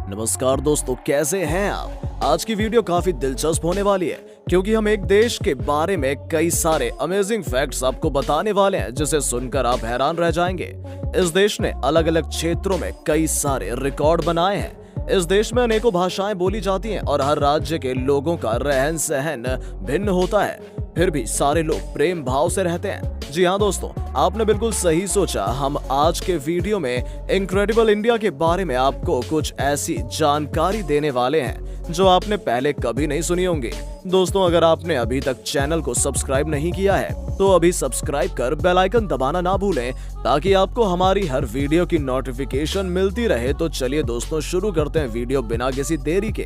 नमस्कार दोस्तों, कैसे हैं आप। आज की वीडियो काफी दिलचस्प होने वाली है क्योंकि हम एक देश के बारे में कई सारे अमेजिंग फैक्ट्स आपको बताने वाले हैं जिसे सुनकर आप हैरान रह जाएंगे। इस देश ने अलग अलग क्षेत्रों में कई सारे रिकॉर्ड बनाए हैं। इस देश में अनेकों भाषाएं बोली जाती हैं और हर राज्य के लोगों का रहन सहन भिन्न होता है, फिर भी सारे लोग प्रेम भाव से रहते हैं। जी हाँ दोस्तों, आपने बिल्कुल सही सोचा। हम आज के वीडियो में इनक्रेडिबल इंडिया के बारे में आपको कुछ ऐसी जानकारी देने वाले हैं जो आपने पहले कभी नहीं सुनी होंगी। दोस्तों, अगर आपने अभी तक चैनल को सब्सक्राइब नहीं किया है तो अभी सब्सक्राइब कर बेल आइकन दबाना ना भूलें ताकि आपको हमारी हर वीडियो की नोटिफिकेशन मिलती रहे। तो चलिए दोस्तों, शुरू करते हैं वीडियो बिना किसी देरी के।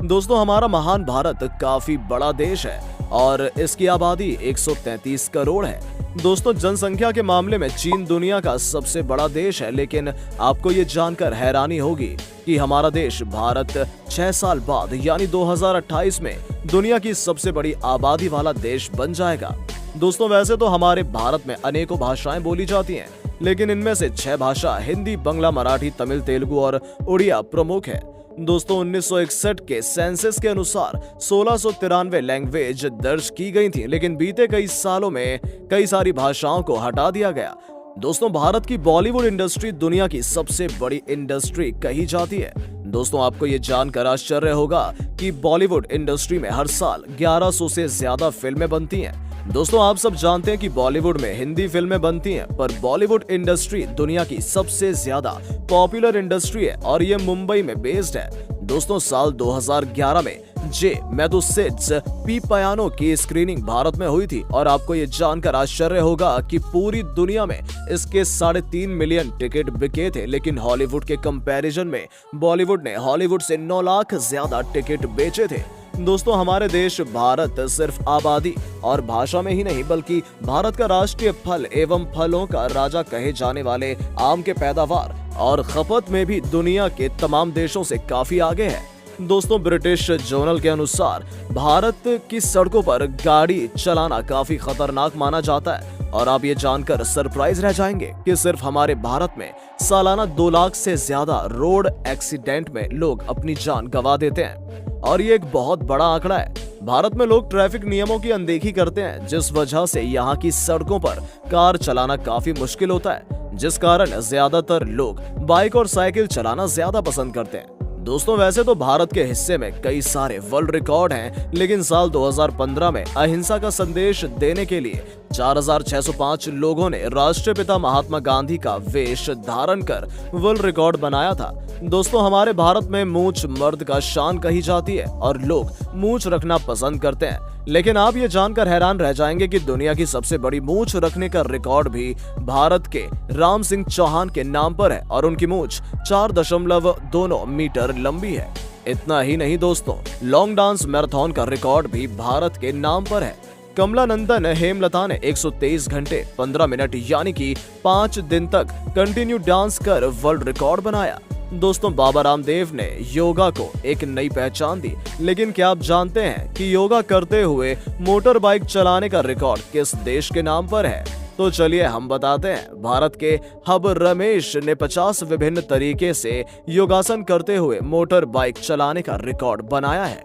दोस्तों, हमारा महान भारत काफी बड़ा देश है और इसकी आबादी 133 करोड़ है। दोस्तों, जनसंख्या के मामले में चीन दुनिया का सबसे बड़ा देश है, लेकिन आपको ये जानकर हैरानी होगी कि हमारा देश भारत 6 साल बाद यानी 2028 में दुनिया की सबसे बड़ी आबादी वाला देश बन जाएगा। दोस्तों, वैसे तो हमारे भारत में अनेकों भाषाएं बोली जाती हैं, लेकिन इनमें से 6 भाषा हिंदी, बंगला, मराठी, तमिल, तेलुगु और उड़िया प्रमुख है। दोस्तों, 1961 के सेंसस के अनुसार 1693 लैंग्वेज दर्ज की गई थी, लेकिन बीते कई सालों में कई सारी भाषाओं को हटा दिया गया। दोस्तों, भारत की बॉलीवुड इंडस्ट्री दुनिया की सबसे बड़ी इंडस्ट्री कही जाती है। दोस्तों, आपको ये जानकर आश्चर्य होगा कि बॉलीवुड इंडस्ट्री में हर साल 1100 से ज्यादा फिल्में बनती हैं। दोस्तों, आप सब जानते हैं कि बॉलीवुड में हिंदी फिल्में बनती हैं, पर बॉलीवुड इंडस्ट्री दुनिया की सबसे ज्यादा पॉपुलर इंडस्ट्री है और ये मुंबई में बेस्ड है। दोस्तों, साल 2011 में जे मैथुसेट्स पी पियानो की स्क्रीनिंग भारत में हुई थी और आपको ये जानकर आश्चर्य होगा कि पूरी दुनिया में इसके 3.5 मिलियन टिकट बिके थे, लेकिन हॉलीवुड के कंपैरिजन में बॉलीवुड ने हॉलीवुड से 9 लाख ज्यादा टिकट बेचे थे। दोस्तों, हमारे देश भारत सिर्फ आबादी और भाषा में ही नहीं बल्कि भारत का राष्ट्रीय फल एवं फलों का राजा कहे जाने वाले आम के पैदावार और खपत में भी दुनिया के तमाम देशों से काफी आगे है। दोस्तों, ब्रिटिश जर्नल के अनुसार भारत की सड़कों पर गाड़ी चलाना काफी खतरनाक माना जाता है और आप ये जानकर सरप्राइज रह जाएंगे कि सिर्फ हमारे भारत में सालाना 2 लाख से ज्यादा रोड एक्सीडेंट में लोग अपनी जान गंवा देते हैं और ये एक बहुत बड़ा आंकड़ा है। भारत में लोग ट्रैफिक नियमों की अनदेखी करते हैं, जिस वजह से यहाँ की सड़कों पर कार चलाना काफी मुश्किल होता है, जिस कारण ज्यादातर लोग बाइक और साइकिल चलाना ज्यादा पसंद करते हैं। दोस्तों, वैसे तो भारत के हिस्से में कई सारे वर्ल्ड रिकॉर्ड हैं, लेकिन साल 2015 में अहिंसा का संदेश देने के लिए 4605 लोगों ने राष्ट्रपिता महात्मा गांधी का वेश धारण कर वर्ल्ड रिकॉर्ड बनाया था। दोस्तों, हमारे भारत में मूंछ मर्द का शान कही जाती है और लोग मूंछ रखना पसंद करते हैं, लेकिन आप ये जानकर हैरान रह जाएंगे कि दुनिया की सबसे बड़ी मूंछ रखने का रिकॉर्ड भी भारत के राम सिंह चौहान के नाम पर है और उनकी मूंछ 4.2 मीटर लंबी है। इतना ही नहीं दोस्तों, लॉन्ग डांस मैराथन का रिकॉर्ड भी भारत के नाम पर है। कमला नंदन हेमलता ने 123 घंटे 15 मिनट यानी कि 5 दिन तक कंटिन्यू डांस कर वर्ल्ड रिकॉर्ड बनाया। दोस्तों, बाबा रामदेव ने योगा को एक नई पहचान दी, लेकिन क्या आप जानते हैं कि योगा करते हुए मोटर बाइक चलाने का रिकॉर्ड किस देश के नाम पर है? तो चलिए हम बताते हैं। भारत के हब रमेश ने 50 विभिन्न तरीके से योगासन करते हुए मोटर बाइक चलाने का रिकॉर्ड बनाया है।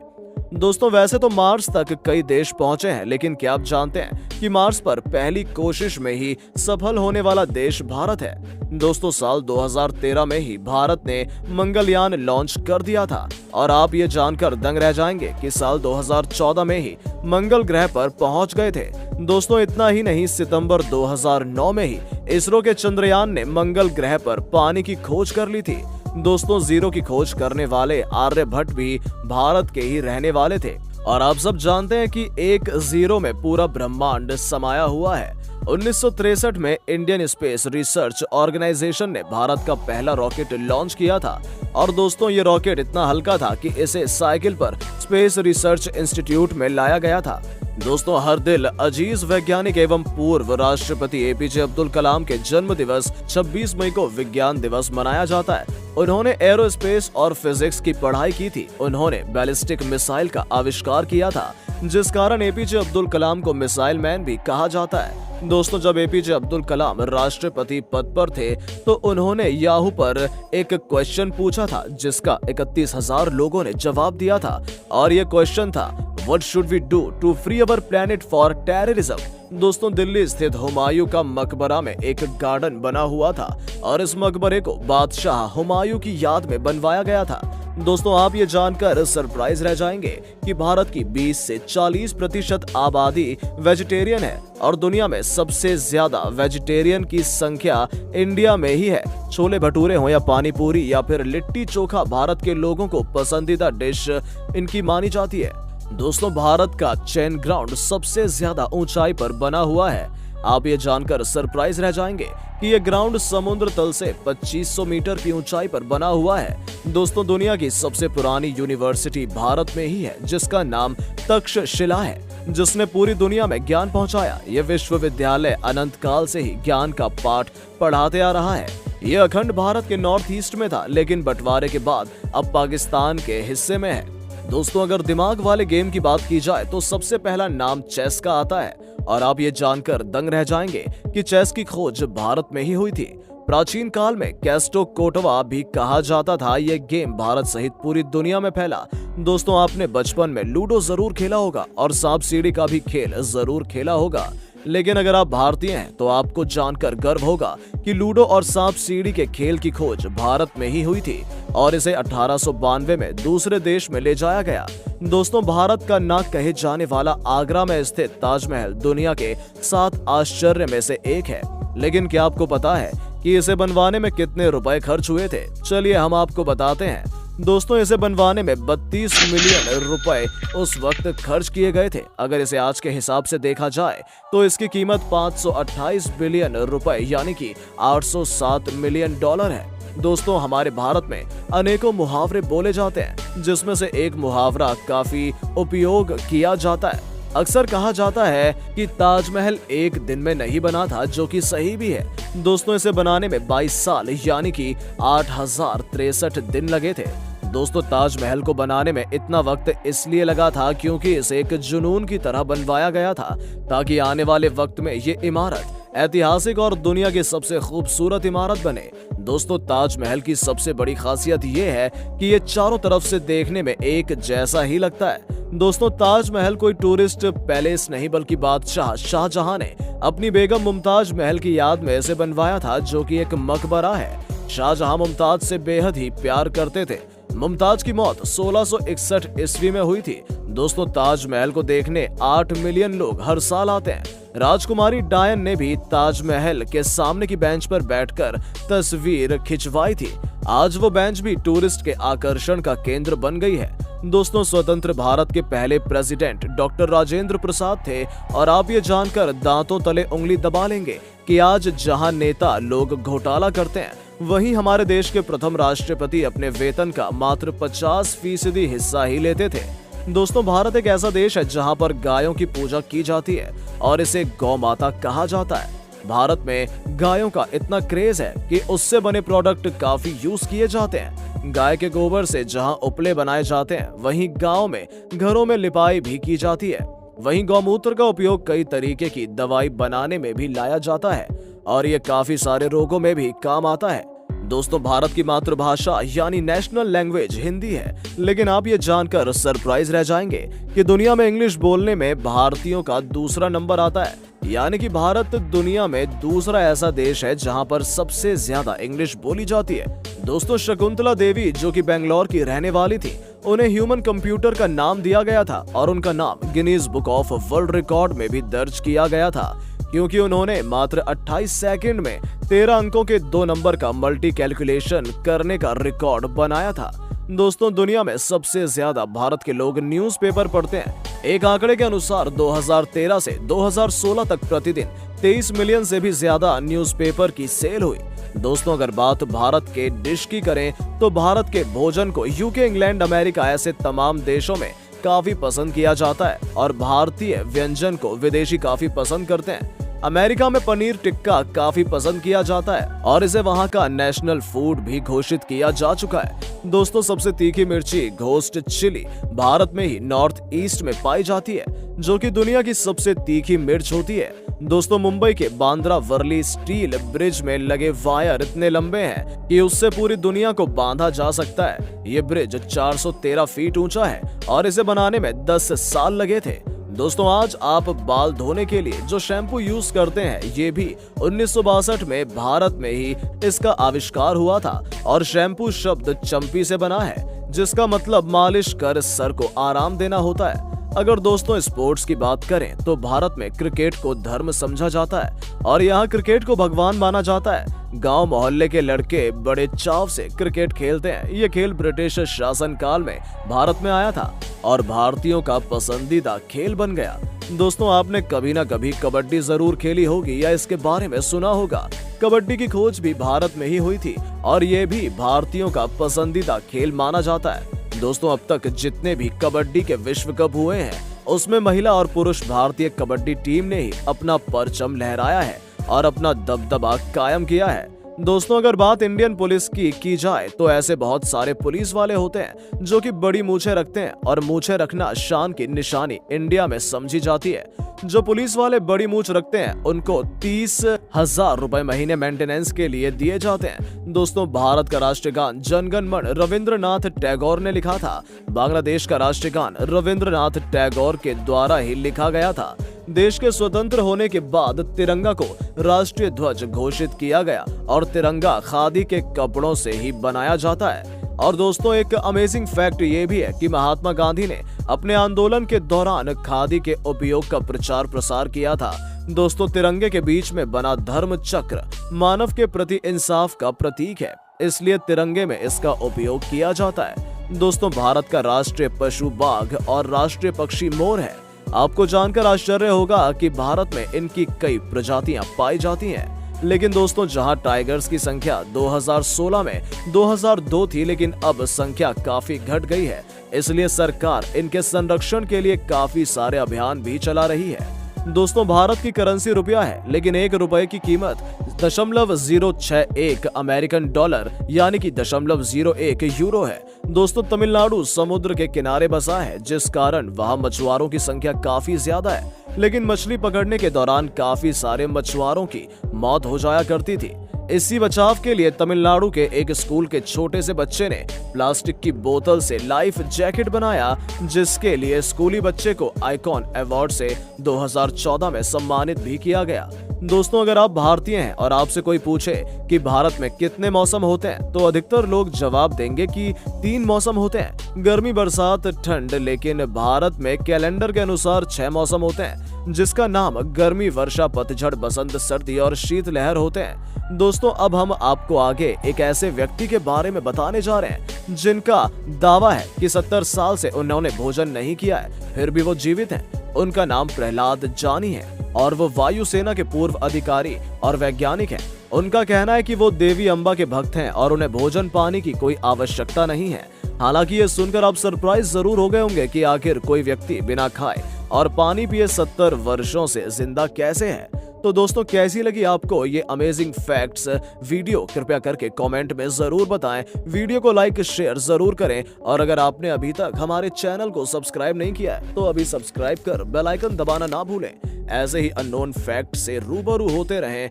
दोस्तों, वैसे तो मार्स तक कई देश पहुंचे हैं, लेकिन क्या आप जानते हैं कि मार्स पर पहली कोशिश में ही सफल होने वाला देश भारत है। दोस्तों, साल 2013 में ही भारत ने मंगलयान लॉन्च कर दिया था और आप ये जानकर दंग रह जाएंगे कि साल 2014 में ही मंगल ग्रह पर पहुंच गए थे। दोस्तों, इतना ही नहीं, सितंबर 2009 में ही इसरो के चंद्रयान ने मंगल ग्रह पर पानी की खोज कर ली थी। दोस्तों, जीरो की खोज करने वाले आर्यभट्ट भी भारत के ही रहने वाले थे और आप सब जानते हैं कि एक जीरो में पूरा ब्रह्मांड समाया हुआ है। 1963 में इंडियन स्पेस रिसर्च ऑर्गेनाइजेशन ने भारत का पहला रॉकेट लॉन्च किया था और दोस्तों, ये रॉकेट इतना हल्का था कि इसे साइकिल पर स्पेस रिसर्च इंस्टीट्यूट में लाया गया था। दोस्तों, हर दिल अजीज वैज्ञानिक एवं पूर्व राष्ट्रपति एपीजे अब्दुल कलाम के जन्म दिवस 26 मई को विज्ञान दिवस मनाया जाता है। उन्होंने एरोस्पेस और फिजिक्स की पढ़ाई की थी। उन्होंने बैलिस्टिक मिसाइल का आविष्कार किया था। जिस कारण एपीजे अब्दुल कलाम को मिसाइल मैन भी कहा जाता है। दोस्तों, जब एपीजे अब्दुल कलाम राष्ट्रपति पद पर थे तो उन्होंने याहू पर एक क्वेश्चन पूछा था जिसका 31,000 लोगों ने जवाब दिया था और ये क्वेश्चन था, what should we do to free our planet for terrorism. दोस्तों, दिल्ली स्थित हुमायूं का मकबरा में एक गार्डन बना हुआ था और इस मकबरे को बादशाह हुमायूं की याद में बनवाया गया था। दोस्तों, आप ये जानकर सरप्राइज रह जाएंगे कि भारत की 20 से 40% आबादी वेजिटेरियन है और दुनिया में सबसे ज्यादा वेजिटेरियन की संख्या इंडिया में ही है। छोले भटूरे हो या पानी पूरी या फिर लिट्टी चोखा, भारत के लोगों को पसंदीदा डिश इनकी मानी जाती है। दोस्तों, भारत का चैन ग्राउंड सबसे ज्यादा ऊंचाई पर बना हुआ है। आप ये जानकर सरप्राइज रह जाएंगे कि ये ग्राउंड समुद्र तल से 2500 मीटर की ऊंचाई पर बना हुआ है। दोस्तों, दुनिया की सबसे पुरानी यूनिवर्सिटी भारत में ही है जिसका नाम तक्षशिला है, जिसने पूरी दुनिया में ज्ञान पहुंचाया। ये विश्वविद्यालय अनंत काल से ही ज्ञान का पाठ पढ़ाते आ रहा है। ये अखंड भारत के नॉर्थ ईस्ट में था, लेकिन बंटवारे के बाद अब पाकिस्तान के हिस्से में है। दोस्तों, अगर दिमाग वाले गेम की बात की जाए तो सबसे पहला नाम चेस का आता है और आप ये जानकर दंग रह जाएंगे कि चेस की खोज भारत में ही हुई थी। प्राचीन काल में कैस्टो कोटवा भी कहा जाता था। यह गेम भारत सहित पूरी दुनिया में फैला। दोस्तों, आपने बचपन में लूडो जरूर खेला होगा और सांप सीढ़ी का भी खेल जरूर खेला होगा, लेकिन अगर आप भारतीय हैं तो आपको जानकर गर्व होगा कि लूडो और सांप सीढ़ी के खेल की खोज भारत में ही हुई थी और इसे 1892 में दूसरे देश में ले जाया गया। दोस्तों, भारत का नाक कहे जाने वाला आगरा में स्थित ताजमहल दुनिया के 7 आश्चर्य में से एक है, लेकिन क्या आपको पता है कि इसे बनवाने में कितने रुपए खर्च हुए थे? चलिए हम आपको बताते हैं। दोस्तों, इसे बनवाने में 32 मिलियन रुपए उस वक्त खर्च किए गए थे। अगर इसे आज के हिसाब से देखा जाए तो इसकी कीमत 528 बिलियन रुपए यानी कि 807 मिलियन डॉलर है। दोस्तों, हमारे भारत में अनेकों मुहावरे बोले जाते हैं, जिसमें से एक मुहावरा काफी उपयोग किया जाता है। अक्सर कहा जाता है कि ताजमहल एक दिन में नहीं बना था, जो कि सही भी है। दोस्तों, इसे बनाने में 22 साल यानी कि 8063 दिन लगे थे। दोस्तों, ताजमहल को बनाने में इतना वक्त इसलिए लगा था क्योंकि इसे एक जुनून की तरह बनवाया गया था, ताकि आने वाले वक्त में ये इमारत ऐतिहासिक और दुनिया की सबसे खूबसूरत इमारत बने। दोस्तों, ताजमहल की सबसे बड़ी खासियत ये है कि ये चारों तरफ से देखने में एक जैसा ही लगता है। दोस्तों, ताजमहल कोई टूरिस्ट पैलेस नहीं बल्कि बादशाह शाहजहां ने अपनी बेगम मुमताज महल की याद में इसे बनवाया था, जो कि एक मकबरा है। शाहजहां मुमताज से बेहद ही प्यार करते थे। मुमताज की मौत 1661 ईस्वी में हुई थी। दोस्तों, ताजमहल को देखने 8 मिलियन लोग हर साल आते हैं। राजकुमारी डायन ने भी ताजमहल के सामने की बेंच पर बैठकर तस्वीर खिंचवाई थी। आज वो बेंच भी टूरिस्ट के आकर्षण का केंद्र बन गई है। दोस्तों, स्वतंत्र भारत के पहले प्रेसिडेंट डॉक्टर राजेंद्र प्रसाद थे और आप ये जानकर दांतों तले उंगली दबा लेंगे कि आज जहां नेता लोग घोटाला करते हैं, वहीं हमारे देश के प्रथम राष्ट्रपति अपने वेतन का मात्र 50% हिस्सा ही लेते थे। दोस्तों, भारत एक ऐसा देश है जहां पर गायों की पूजा की जाती है और इसे गौ माता कहा जाता है। भारत में गायों का इतना क्रेज है कि उससे बने प्रोडक्ट काफी यूज किए जाते हैं। गाय के गोबर से जहां उपले बनाए जाते हैं, वहीं गांव में घरों में लिपाई भी की जाती है। वहीं गौमूत्र का उपयोग कई तरीके की दवाई बनाने में भी लाया जाता है और ये काफी सारे रोगों में भी काम आता है। दोस्तों, भारत की मातृभाषा यानी नेशनल लैंग्वेज हिंदी है, लेकिन आप ये जानकर सरप्राइज रह जाएंगे कि दुनिया में इंग्लिश बोलने में भारतीयों का दूसरा नंबर आता है। यानी कि भारत दुनिया में दूसरा ऐसा देश है जहां पर सबसे ज्यादा इंग्लिश बोली जाती है। दोस्तों, शकुंतला देवी जो कि बेंगलोर की रहने वाली थी, उन्हें ह्यूमन कंप्यूटर का नाम दिया गया था और उनका नाम Guinness book of world record में भी दर्ज किया गया था, क्योंकि उन्होंने मात्र 28 सेकंड में 13 अंकों के 2 नंबर का मल्टी कैलकुलेशन करने का रिकॉर्ड बनाया था। दोस्तों, दुनिया में सबसे ज्यादा भारत के लोग न्यूज़पेपर पढ़ते हैं। एक आंकड़े के अनुसार 2013 से 2016 तक प्रतिदिन 23 मिलियन से भी ज्यादा न्यूज़पेपर की सेल हुई। दोस्तों, अगर बात भारत के डिश की करें तो भारत के भोजन को यूके, इंग्लैंड, अमेरिका ऐसे तमाम देशों में काफी पसंद किया जाता है और भारतीय व्यंजन को विदेशी काफी पसंद करते हैं। अमेरिका में पनीर टिक्का काफी पसंद किया जाता है और इसे वहाँ का नेशनल फूड भी घोषित किया जा चुका है। दोस्तों, सबसे तीखी मिर्ची घोस्ट चिली भारत में ही नॉर्थ ईस्ट में पाई जाती है, जो कि दुनिया की सबसे तीखी मिर्च होती है। दोस्तों, मुंबई के बांद्रा वर्ली स्टील ब्रिज में लगे वायर इतने लंबे हैं कि उससे पूरी दुनिया को बांधा जा सकता है। ये ब्रिज 413 फीट ऊंचा है और इसे बनाने में 10 साल लगे थे। दोस्तों, आज आप बाल धोने के लिए जो शैम्पू यूज करते हैं, ये भी 1962 में भारत में ही इसका आविष्कार हुआ था और शैम्पू शब्द चंपी से बना है, जिसका मतलब मालिश कर सर को आराम देना होता है। अगर दोस्तों स्पोर्ट्स की बात करें तो भारत में क्रिकेट को धर्म समझा जाता है और यहाँ क्रिकेट को भगवान माना जाता है। गांव मोहल्ले के लड़के बड़े चाव से क्रिकेट खेलते हैं। ये खेल ब्रिटिश शासन काल में भारत में आया था और भारतीयों का पसंदीदा खेल बन गया। दोस्तों, आपने कभी ना कभी कबड्डी जरूर खेली होगी या इसके बारे में सुना होगा। कबड्डी की खोज भी भारत में ही हुई थी और ये भी भारतीयों का पसंदीदा खेल माना जाता है। दोस्तों, अब तक जितने भी कबड्डी के विश्व कप हुए हैं, उसमें महिला और पुरुष भारतीय कबड्डी टीम ने ही अपना परचम लहराया है और अपना दबदबा कायम किया है। दोस्तों, अगर बात इंडियन पुलिस की जाए तो ऐसे बहुत सारे पुलिस वाले होते हैं जो कि बड़ी मूछें रखते हैं और मूछें रखना शान की निशानी इंडिया में समझी जाती है। जो पुलिस वाले बड़ी मूछ रखते हैं उनको 30,000 रुपए महीने मेंटेनेंस के लिए दिए जाते हैं। दोस्तों, भारत का राष्ट्रीय गान जन गण मन रविंद्रनाथ टैगोर ने लिखा था। बांग्लादेश का राष्ट्रीय गान रविंद्रनाथ टैगोर के द्वारा ही लिखा गया था। देश के स्वतंत्र होने के बाद तिरंगा को राष्ट्रीय ध्वज घोषित किया गया और तिरंगा खादी के कपड़ों से ही बनाया जाता है। और दोस्तों, एक अमेजिंग फैक्ट ये भी है कि महात्मा गांधी ने अपने आंदोलन के दौरान खादी के उपयोग का प्रचार प्रसार किया था। दोस्तों, तिरंगे के बीच में बना धर्म चक्र मानव के प्रति इंसाफ का प्रतीक है, इसलिए तिरंगे में इसका उपयोग किया जाता है। दोस्तों, भारत का राष्ट्रीय पशु बाघ और राष्ट्रीय पक्षी मोर है। आपको जानकर आश्चर्य होगा कि भारत में इनकी कई प्रजातियां पाई जाती हैं। लेकिन दोस्तों, जहां टाइगर्स की संख्या 2016 में 2002 थी, लेकिन अब संख्या काफी घट गई है। इसलिए सरकार इनके संरक्षण के लिए काफी सारे अभियान भी चला रही है। दोस्तों, भारत की करेंसी रुपया है, लेकिन 1 रुपए की कीमत 0.061 अमेरिकन डॉलर यानी कि 0.01 यूरो है। दोस्तों, तमिलनाडु समुद्र के किनारे बसा है, जिस कारण वहां मछुआरों की संख्या काफी ज्यादा है, लेकिन मछली पकड़ने के दौरान काफी सारे मछुआरों की मौत हो जाया करती थी। इसी बचाव के लिए तमिलनाडु के एक स्कूल के छोटे से बच्चे ने प्लास्टिक की बोतल से लाइफ जैकेट बनाया, जिसके लिए स्कूली बच्चे को आइकॉन अवार्ड से 2014 में सम्मानित भी किया गया। दोस्तों, अगर आप भारतीय हैं और आपसे कोई पूछे कि भारत में कितने मौसम होते हैं, तो अधिकतर लोग जवाब देंगे कि 3 मौसम होते हैं, गर्मी, बरसात, ठंड। लेकिन भारत में कैलेंडर के अनुसार 6 मौसम होते हैं, जिसका नाम गर्मी, वर्षा, पतझड़, बसंत, सर्दी और शीतलहर होते हैं। दोस्तों, अब हम आपको आगे एक ऐसे व्यक्ति के बारे में बताने जा रहे हैं जिनका दावा है कि 70 साल से उन्होंने भोजन नहीं किया है, फिर भी वो जीवित हैं। उनका नाम प्रहलाद जानी है और वो वायुसेना के पूर्व अधिकारी और वैज्ञानिक हैं। उनका कहना है कि वो देवी अम्बा के भक्त हैं और उन्हें भोजन पाने की कोई आवश्यकता नहीं है। हालांकि ये सुनकर आप सरप्राइज जरूर हो गए होंगे कि आखिर कोई व्यक्ति बिना खाए और पानी पिए 70 वर्षों से जिंदा कैसे है। तो दोस्तों, कैसी लगी आपको ये अमेजिंग फैक्ट्स वीडियो? कृपया करके कमेंट में जरूर बताएं। वीडियो को लाइक शेयर जरूर करें और अगर आपने अभी तक हमारे चैनल को सब्सक्राइब नहीं किया है तो अभी सब्सक्राइब कर बेल आइकन दबाना ना भूलें। ऐसे ही अननोन फैक्ट से रूबरू होते रहें।